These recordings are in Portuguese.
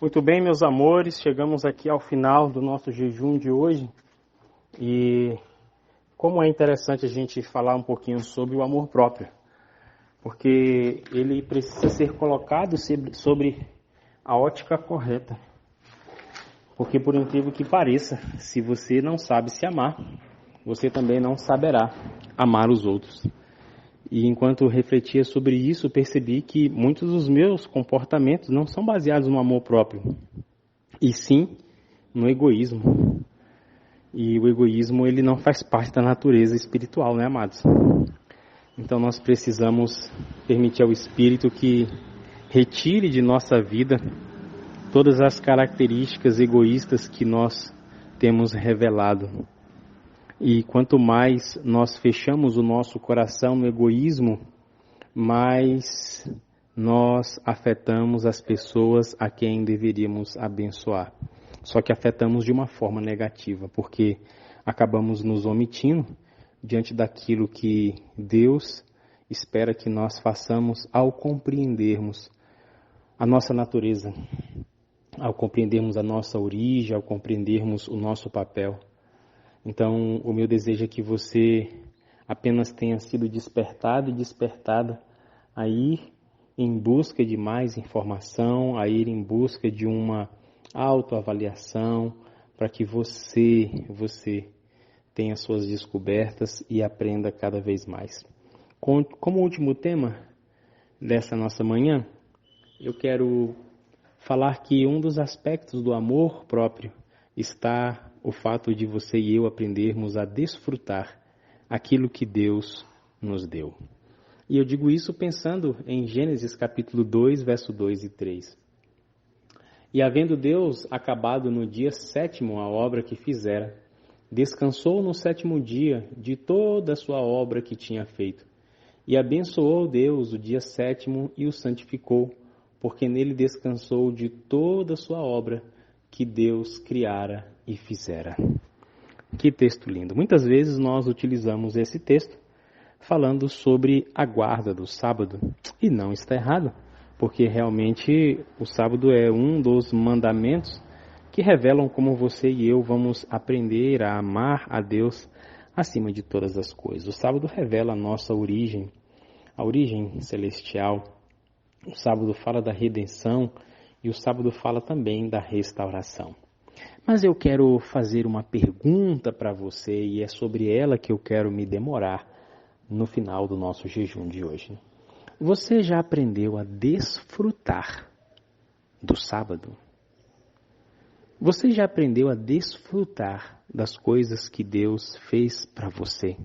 Muito bem, meus amores, chegamos aqui ao final do nosso jejum de hoje e como é interessante a gente falar um pouquinho sobre o amor próprio, porque ele precisa ser colocado sobre a ótica correta, porque por incrível que pareça, se você não sabe se amar, você também não saberá amar os outros. E enquanto refletia sobre isso, percebi que muitos dos meus comportamentos não são baseados no amor próprio, e sim no egoísmo. E o egoísmo, ele não faz parte da natureza espiritual, né, amados? Então nós precisamos permitir ao Espírito que retire de nossa vida todas as características egoístas que nós temos revelado. E quanto mais nós fechamos o nosso coração no egoísmo, mais nós afetamos as pessoas a quem deveríamos abençoar. Só que afetamos de uma forma negativa, porque acabamos nos omitindo diante daquilo que Deus espera que nós façamos ao compreendermos a nossa natureza, ao compreendermos a nossa origem, ao compreendermos o nosso papel. Então, o meu desejo é que você apenas tenha sido despertado e despertada a ir em busca de mais informação, a ir em busca de uma autoavaliação, para que você tenha suas descobertas e aprenda cada vez mais. Como último tema dessa nossa manhã, eu quero falar que um dos aspectos do amor próprio está o fato de você e eu aprendermos a desfrutar aquilo que Deus nos deu. E eu digo isso pensando em Gênesis capítulo 2, verso 2 e 3. E havendo Deus acabado no dia 7º a obra que fizera, descansou no 7º dia de toda a sua obra que tinha feito. E abençoou Deus o dia 7º e o santificou, porque nele descansou de toda a sua obra que Deus criara e fizera. Que texto lindo. Muitas vezes nós utilizamos esse texto falando sobre a guarda do sábado. E não está errado, porque realmente o sábado é um dos mandamentos que revelam como você e eu vamos aprender a amar a Deus acima de todas as coisas. O sábado revela a nossa origem, a origem celestial. O sábado fala da redenção e o sábado fala também da restauração. Mas eu quero fazer uma pergunta para você e é sobre ela que eu quero me demorar no final do nosso jejum de hoje. Você já aprendeu a desfrutar do sábado? Você já aprendeu a desfrutar das coisas que Deus fez para você?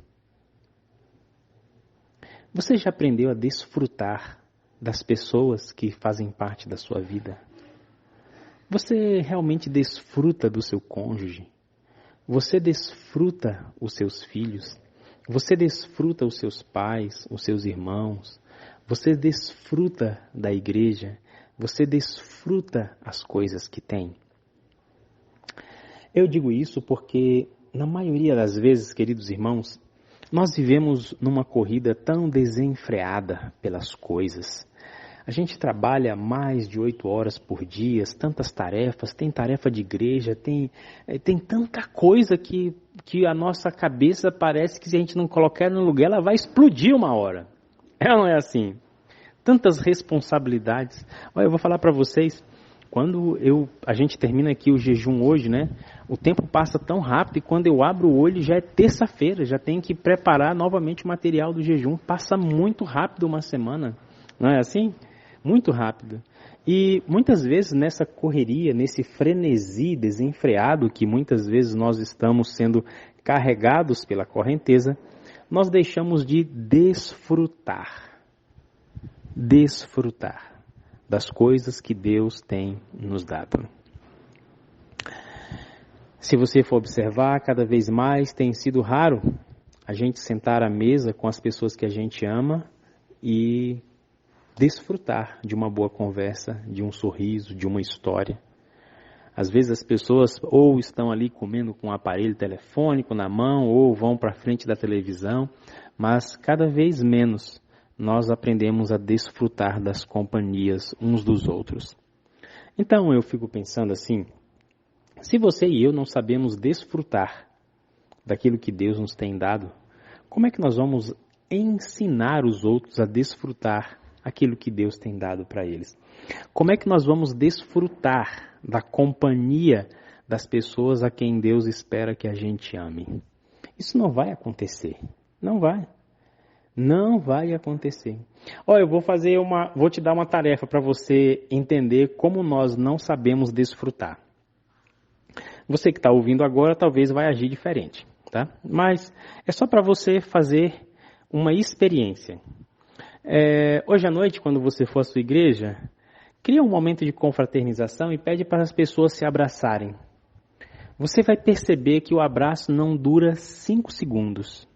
Você já aprendeu a desfrutar das pessoas que fazem parte da sua vida? Você realmente desfruta do seu cônjuge? Você desfruta os seus filhos? Você desfruta os seus pais, os seus irmãos? Você desfruta da igreja? Você desfruta as coisas que tem? Eu digo isso porque, na maioria das vezes, queridos irmãos, nós vivemos numa corrida tão desenfreada pelas coisas. A gente trabalha mais de 8 horas por dia, tantas tarefas, tem tarefa de igreja, tem tanta coisa que a nossa cabeça parece que se a gente não colocar no lugar, ela vai explodir uma hora. É ou não é assim? Tantas responsabilidades. Olha, eu vou falar para vocês, quando a gente termina aqui o jejum hoje, né? O tempo passa tão rápido e quando eu abro o olho já é terça-feira, já tenho que preparar novamente o material do jejum. Passa muito rápido uma semana, não é assim? Muito rápido. E muitas vezes nessa correria, nesse frenesi desenfreado que muitas vezes nós estamos sendo carregados pela correnteza, nós deixamos de desfrutar das coisas que Deus tem nos dado. Se você for observar, cada vez mais tem sido raro a gente sentar à mesa com as pessoas que a gente ama e desfrutar de uma boa conversa, de um sorriso, de uma história. Às vezes as pessoas ou estão ali comendo com um aparelho telefônico na mão ou vão para frente da televisão, mas cada vez menos nós aprendemos a desfrutar das companhias uns dos outros. Então eu fico pensando assim, se você e eu não sabemos desfrutar daquilo que Deus nos tem dado, como é que nós vamos ensinar os outros a desfrutar aquilo que Deus tem dado para eles? Como é que nós vamos desfrutar da companhia das pessoas a quem Deus espera que a gente ame? Isso não vai acontecer. Não vai. Não vai acontecer. Olha, eu vou te dar uma tarefa para você entender como nós não sabemos desfrutar. Você que está ouvindo agora talvez vai agir diferente, tá? Mas é só para você fazer uma experiência. Hoje à noite, quando você for à sua igreja, cria um momento de confraternização e pede para as pessoas se abraçarem. Você vai perceber que o abraço não dura 5 segundos.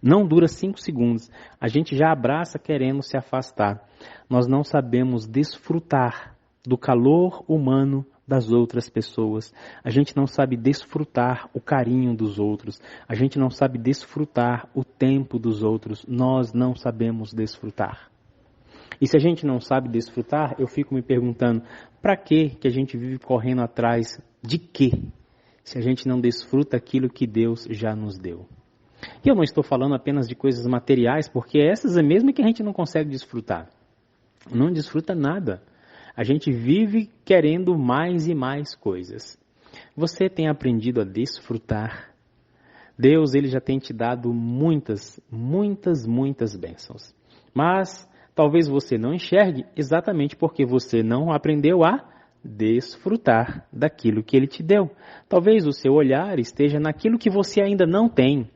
Não dura 5 segundos. A gente já abraça querendo se afastar. Nós não sabemos desfrutar do calor humano das outras pessoas. A gente não sabe desfrutar o carinho dos outros. A gente não sabe desfrutar o tempo dos outros. Nós não sabemos desfrutar. E se a gente não sabe desfrutar, eu fico me perguntando, para que a gente vive correndo atrás de quê? Se a gente não desfruta aquilo que Deus já nos deu. E eu não estou falando apenas de coisas materiais, porque essas é mesmo que a gente não consegue desfrutar. Não desfruta nada. A gente vive querendo mais e mais coisas. Você tem aprendido a desfrutar? Deus, Ele já tem te dado muitas bênçãos. Mas talvez você não enxergue exatamente porque você não aprendeu a desfrutar daquilo que Ele te deu. Talvez o seu olhar esteja naquilo que você ainda não tem.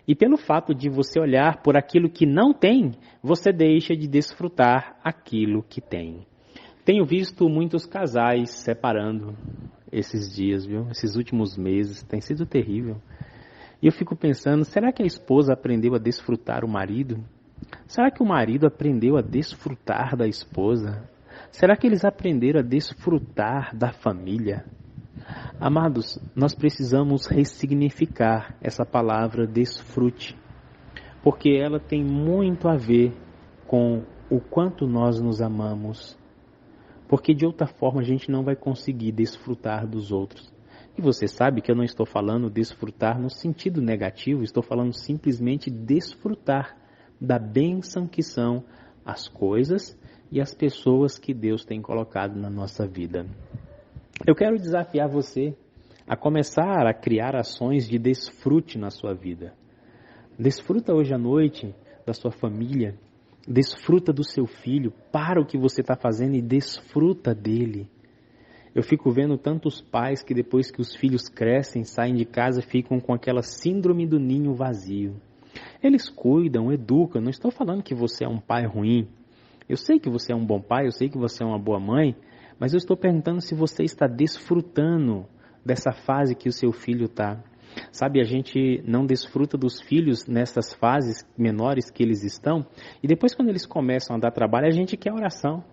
E pelo fato de você olhar por aquilo que não tem, você deixa de desfrutar aquilo que tem. Tenho visto muitos casais separando esses dias, viu? Esses últimos meses, tem sido terrível. E eu fico pensando, será que a esposa aprendeu a desfrutar o marido? Será que o marido aprendeu a desfrutar da esposa? Será que eles aprenderam a desfrutar da família? Amados, nós precisamos ressignificar essa palavra desfrute, porque ela tem muito a ver com o quanto nós nos amamos, porque de outra forma a gente não vai conseguir desfrutar dos outros. E você sabe que eu não estou falando desfrutar no sentido negativo, estou falando simplesmente desfrutar da bênção que são as coisas e as pessoas que Deus tem colocado na nossa vida. Eu quero desafiar você a começar a criar ações de desfrute na sua vida. Desfruta hoje à noite da sua família, desfruta do seu filho, para o que você está fazendo e desfruta dele. Eu fico vendo tantos pais que depois que os filhos crescem, saem de casa, ficam com aquela síndrome do ninho vazio. Eles cuidam, educam, não estou falando que você é um pai ruim. Eu sei que você é um bom pai, eu sei que você é uma boa mãe, mas eu estou perguntando se você está desfrutando dessa fase que o seu filho está. Sabe, a gente não desfruta dos filhos nessas fases menores que eles estão, e depois quando eles começam a dar trabalho, a gente quer oração.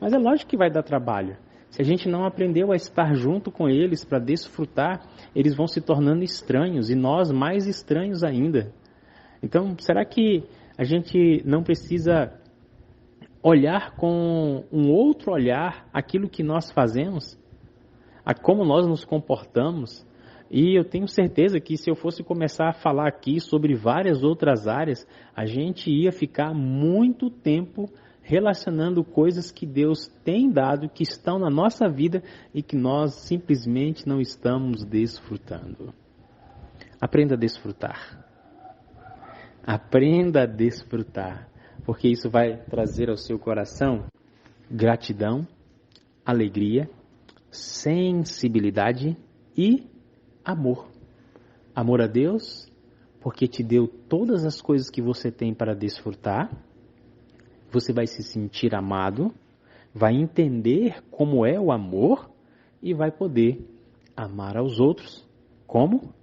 Mas é lógico que vai dar trabalho. Se a gente não aprendeu a estar junto com eles para desfrutar, eles vão se tornando estranhos, e nós mais estranhos ainda. Então, será que a gente não precisa olhar com um outro olhar aquilo que nós fazemos, a como nós nos comportamos? E eu tenho certeza que se eu fosse começar a falar aqui sobre várias outras áreas, a gente ia ficar muito tempo relacionando coisas que Deus tem dado, que estão na nossa vida e que nós simplesmente não estamos desfrutando. Aprenda a desfrutar. Aprenda a desfrutar, porque isso vai trazer ao seu coração gratidão, alegria, sensibilidade e amor. Amor a Deus, porque te deu todas as coisas que você tem para desfrutar. Você vai se sentir amado, vai entender como é o amor e vai poder amar aos outros como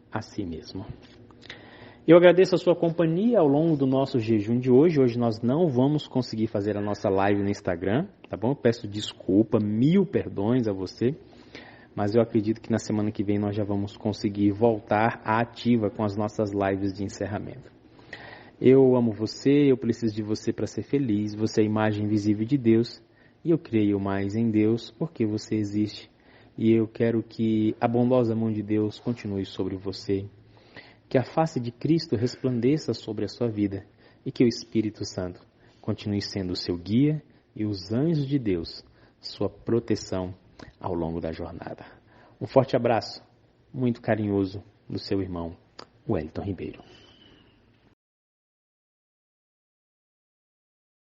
a si mesmo. Eu agradeço a sua companhia ao longo do nosso jejum de hoje. Hoje nós não vamos conseguir fazer a nossa live no Instagram, tá bom? Eu peço desculpa, 1000 perdões a você, mas eu acredito que na semana que vem nós já vamos conseguir voltar à ativa com as nossas lives de encerramento. Eu amo você, eu preciso de você para ser feliz, você é a imagem visível de Deus E eu creio mais em Deus porque você existe. E eu quero que a bondosa mão de Deus continue sobre você. Que a face de Cristo resplandeça sobre a sua vida. E que o Espírito Santo continue sendo o seu guia e os anjos de Deus, sua proteção ao longo da jornada. Um forte abraço, muito carinhoso, do seu irmão Wellington Ribeiro.